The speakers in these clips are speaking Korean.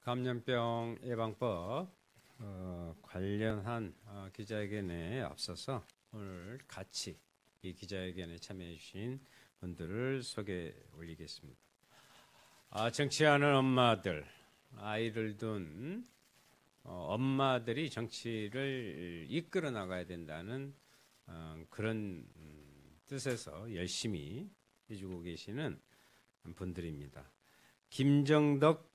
감염병 예방법 관련한 기자회견에 앞서서 오늘 같이 이 기자회견에 참여해 주신 분들을 소개 올리겠습니다. 정치하는 엄마들, 아이를 둔 엄마들이 정치를 이끌어 나가야 된다는 그런 뜻에서 열심히 해주고 계시는 분들입니다. 김정덕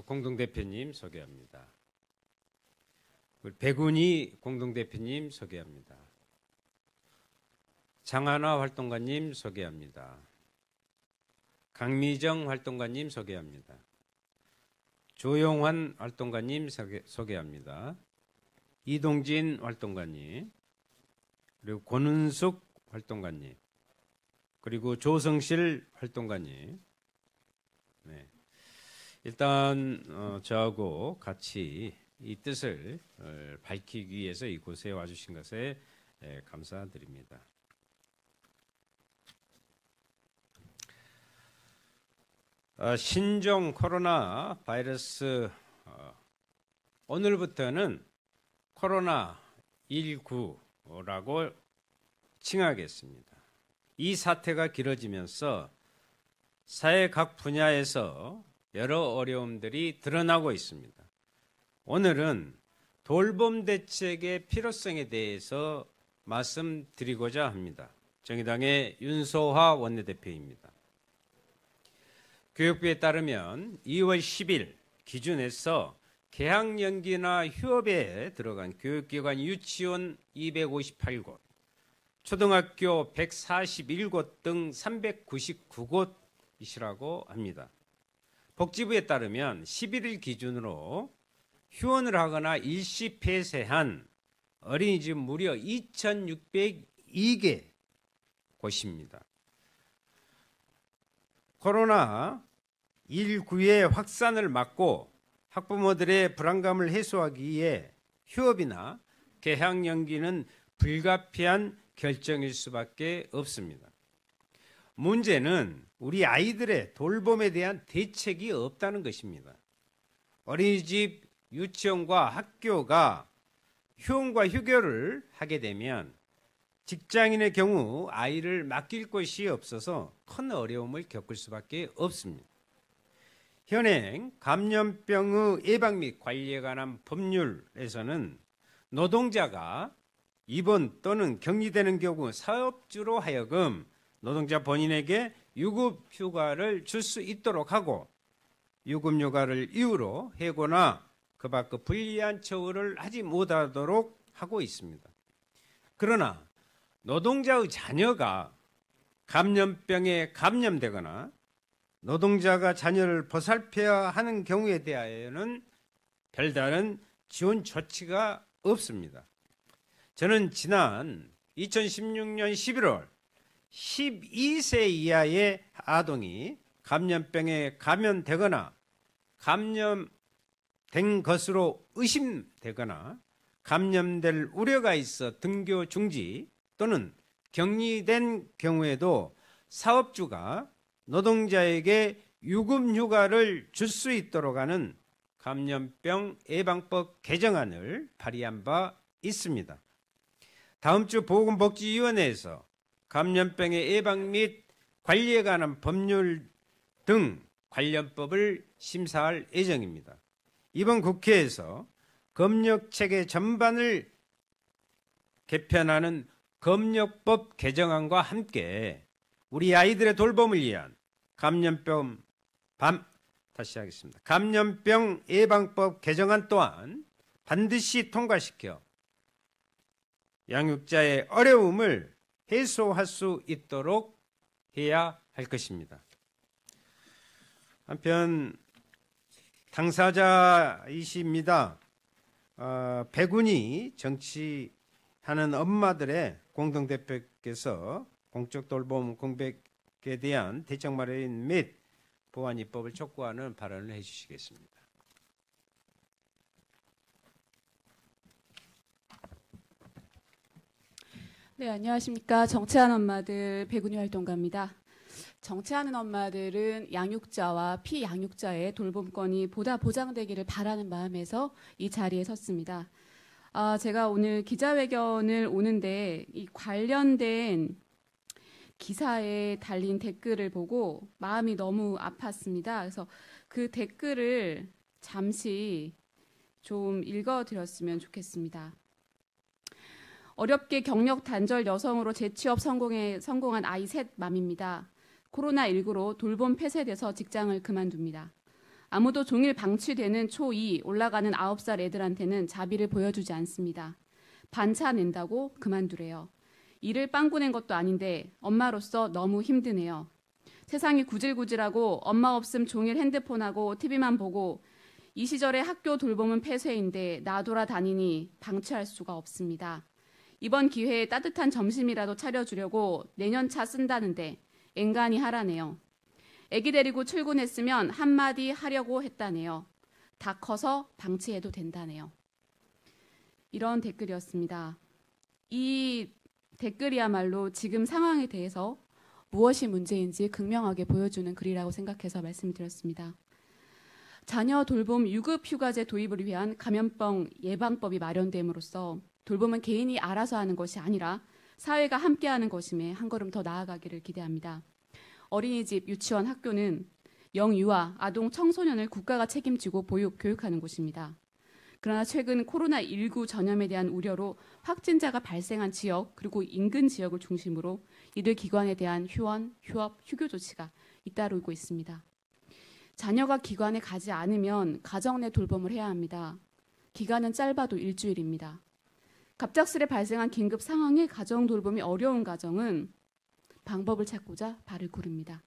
공동대표님 소개합니다. 백운희 공동대표님 소개합니다. 장하나 활동가님 소개합니다. 강미정 활동가님 소개합니다. 조용환 활동가님 소개합니다. 이동진 활동가님, 그리고 권은숙 활동가님, 그리고 조성실 활동가님. 네. 일단 저하고 같이 이 뜻을 밝히기 위해서 이곳에 와주신 것에 감사드립니다. 신종 코로나 바이러스 오늘부터는 코로나19라고 칭하겠습니다. 이 사태가 길어지면서 사회 각 분야에서 여러 어려움들이 드러나고 있습니다. 오늘은 돌봄 대책의 필요성에 대해서 말씀드리고자 합니다. 정의당의 윤소화 원내대표입니다. 교육부에 따르면 2월 10일 기준에서 개학 연기나 휴업에 들어간 교육기관 유치원 258곳, 초등학교 141곳 등 399곳이라고 합니다. 복지부에 따르면 11일 기준으로 휴원을 하거나 일시 폐쇄한 어린이집 무려 2,602개 곳입니다. 코로나19의 확산을 막고 학부모들의 불안감을 해소하기 위해 휴업이나 개학 연기는 불가피한 결정일 수밖에 없습니다. 문제는 우리 아이들의 돌봄에 대한 대책이 없다는 것입니다. 어린이집, 유치원과 학교가 휴원과 휴교를 하게 되면 직장인의 경우 아이를 맡길 곳이 없어서 큰 어려움을 겪을 수밖에 없습니다. 현행 감염병의 예방 및 관리에 관한 법률에서는 노동자가 입원 또는 격리되는 경우 사업주로 하여금 노동자 본인에게 유급휴가를 줄 수 있도록 하고 유급휴가를 이유로 해고나 그 밖의 불리한 처우를 하지 못하도록 하고 있습니다. 그러나 노동자의 자녀가 감염병에 감염되거나 노동자가 자녀를 보살펴야 하는 경우에 대하여는 별다른 지원 조치가 없습니다. 저는 지난 2016년 11월 12세 이하의 아동이 감염병에 감염되거나 감염된 것으로 의심되거나 감염될 우려가 있어 등교 중지 또는 격리된 경우에도 사업주가 노동자에게 유급휴가를 줄 수 있도록 하는 감염병 예방법 개정안을 발의한 바 있습니다. 다음 주 보건복지위원회에서 감염병의 예방 및 관리에 관한 법률 등 관련법을 심사할 예정입니다. 이번 국회에서 검역체계 전반을 개편하는 검역법 개정안과 함께 우리 아이들의 돌봄을 위한 감염병 예방법 개정안 또한 반드시 통과시켜 양육자의 어려움을 해소할 수 있도록 해야 할 것입니다. 한편 당사자이십니다. 백운희 정치하는 엄마들의 공동대표께서 공적 돌봄 공백에 대한 대책 마련 및 보완 입법을 촉구하는 발언을 해주시겠습니다. 네, 안녕하십니까. 정치하는 엄마들 백운희 활동가입니다. 정치하는 엄마들은 양육자와 피양육자의 돌봄권이 보다 보장되기를 바라는 마음에서 이 자리에 섰습니다. 제가 오늘 기자회견을 오는데 이 관련된 기사에 달린 댓글을 보고 마음이 너무 아팠습니다. 그래서 그 댓글을 잠시 좀 읽어드렸으면 좋겠습니다. 어렵게 경력 단절 여성으로 재취업 성공한 아이 셋 맘입니다. 코로나19로 돌봄 폐쇄돼서 직장을 그만둡니다. 아무도 종일 방치되는 초2 올라가는 9살 애들한테는 자비를 보여주지 않습니다. 반차 낸다고 그만두래요. 일을 빵꾸 낸 것도 아닌데 엄마로서 너무 힘드네요. 세상이 구질구질하고 엄마 없음 종일 핸드폰하고 TV만 보고 이 시절에 학교 돌봄은 폐쇄인데 나돌아다니니 방치할 수가 없습니다. 이번 기회에 따뜻한 점심이라도 차려주려고 내년 차 쓴다는데 앵간히 하라네요. 애기 데리고 출근했으면 한마디 하려고 했다네요. 다 커서 방치해도 된다네요. 이런 댓글이었습니다. 이 댓글이야말로 지금 상황에 대해서 무엇이 문제인지 극명하게 보여주는 글이라고 생각해서 말씀드렸습니다. 자녀 돌봄 유급휴가제 도입을 위한 감염병 예방법이 마련됨으로써 돌봄은 개인이 알아서 하는 것이 아니라 사회가 함께하는 것임에 한 걸음 더 나아가기를 기대합니다. 어린이집, 유치원, 학교는 영유아, 아동, 청소년을 국가가 책임지고 보육, 교육하는 곳입니다. 그러나 최근 코로나19 전염에 대한 우려로 확진자가 발생한 지역 그리고 인근 지역을 중심으로 이들 기관에 대한 휴원, 휴업, 휴교 조치가 잇따르고 있습니다. 자녀가 기관에 가지 않으면 가정 내 돌봄을 해야 합니다. 기간은 짧아도 일주일입니다. 갑작스레 발생한 긴급 상황에 가정 돌봄이 어려운 가정은 방법을 찾고자 발을 구릅니다.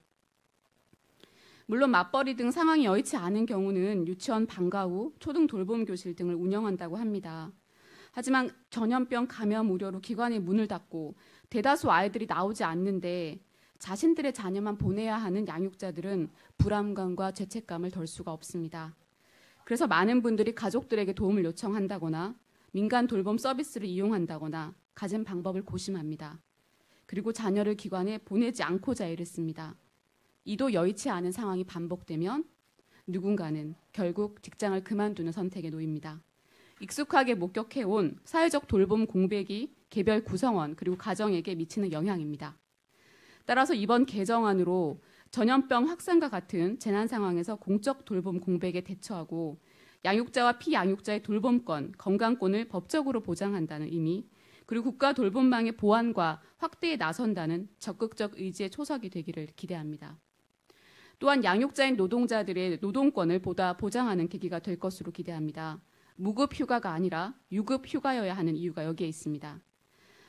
물론 맞벌이 등 상황이 여의치 않은 경우는 유치원 방과 후 초등 돌봄 교실 등을 운영한다고 합니다. 하지만 전염병 감염 우려로 기관이 문을 닫고 대다수 아이들이 나오지 않는데 자신들의 자녀만 보내야 하는 양육자들은 불안감과 죄책감을 덜 수가 없습니다. 그래서 많은 분들이 가족들에게 도움을 요청한다거나 민간 돌봄 서비스를 이용한다거나 갖은 방법을 고심합니다. 그리고 자녀를 기관에 보내지 않고자 애를 씁니다. 이도 여의치 않은 상황이 반복되면 누군가는 결국 직장을 그만두는 선택에 놓입니다. 익숙하게 목격해온 사회적 돌봄 공백이 개별 구성원 그리고 가정에게 미치는 영향입니다. 따라서 이번 개정안으로 전염병 확산과 같은 재난 상황에서 공적 돌봄 공백에 대처하고 양육자와 피양육자의 돌봄권, 건강권을 법적으로 보장한다는 의미, 그리고 국가 돌봄망의 보완과 확대에 나선다는 적극적 의지의 초석이 되기를 기대합니다. 또한 양육자인 노동자들의 노동권을 보다 보장하는 계기가 될 것으로 기대합니다. 무급 휴가가 아니라 유급 휴가여야 하는 이유가 여기에 있습니다.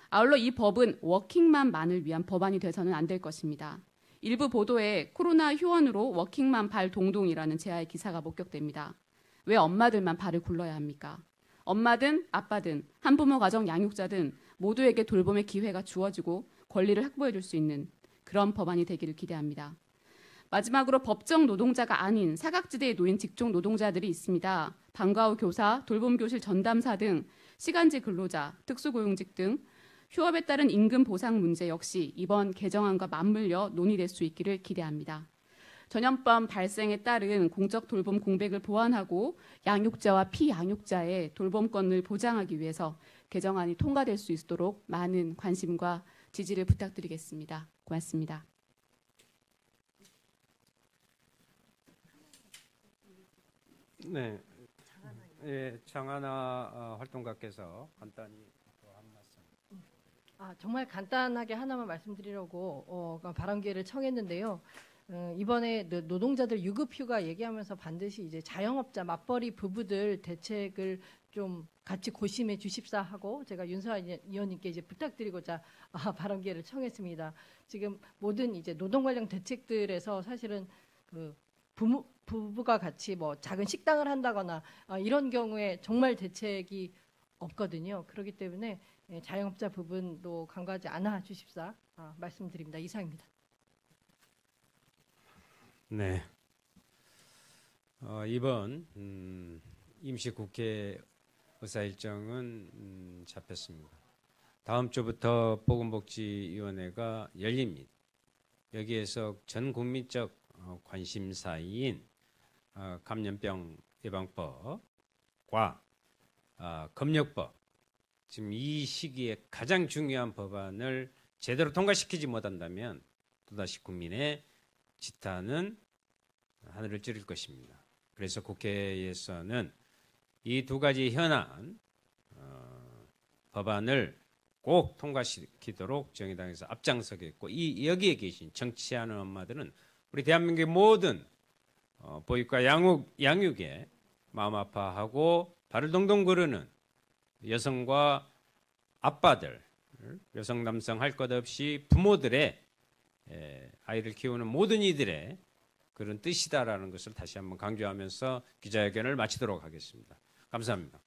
아울러 이 법은 워킹맘만을 위한 법안이 돼서는 안 될 것입니다. 일부 보도에 코로나 휴원으로 워킹맘 발 동동이라는 제아의 기사가 목격됩니다. 왜 엄마들만 발을 굴러야 합니까? 엄마든 아빠든 한부모 가정 양육자든 모두에게 돌봄의 기회가 주어지고 권리를 확보해 줄 수 있는 그런 법안이 되기를 기대합니다. 마지막으로 법정 노동자가 아닌 사각지대에 놓인 직종 노동자들이 있습니다. 방과 후 교사, 돌봄교실 전담사 등 시간제 근로자, 특수고용직 등 휴업에 따른 임금 보상 문제 역시 이번 개정안과 맞물려 논의될 수 있기를 기대합니다. 전염병 발생에 따른 공적 돌봄 공백을 보완하고 양육자와 피양육자의 돌봄권을 보장하기 위해서 개정안이 통과될 수 있도록 많은 관심과 지지를 부탁드리겠습니다. 고맙습니다. 네, 예, 장하나 활동가께서 간단히 한 말씀. 정말 간단하게 하나만 말씀드리려고 발언 기회를 청했는데요. 이번에 노동자들 유급휴가 얘기하면서 반드시 이제 자영업자 맞벌이 부부들 대책을 좀 같이 고심해 주십사 하고 제가 윤서아 의원님께 이제 부탁드리고자 발언 기회를 청했습니다. 지금 모든 이제 노동 관련 대책들에서 사실은 그 부부가 같이 뭐 작은 식당을 한다거나 이런 경우에 정말 대책이 없거든요. 그렇기 때문에 자영업자 부분도 간과하지 않아 주십사 말씀드립니다. 이상입니다. 네. 이번 임시국회 의사 일정은 잡혔습니다. 다음 주부터 보건복지위원회가 열립니다. 여기에서 전 국민적 관심사인 감염병 예방법과 검역법, 지금 이 시기에 가장 중요한 법안을 제대로 통과시키지 못한다면 또다시 국민의 지탄은 하늘을 찌를 것입니다. 그래서 국회에서는 이 두 가지 현안 법안을 꼭 통과시키도록 정의당에서 앞장서겠고, 여기에 계신 정치하는 엄마들은 우리 대한민국의 모든 보육과 양육에 마음 아파하고 발을 동동 구르는 여성과 아빠들, 여성 남성 할 것 없이 부모들의 아이를 키우는 모든 이들의 그런 뜻이다라는 것을 다시 한번 강조하면서 기자회견을 마치도록 하겠습니다. 감사합니다.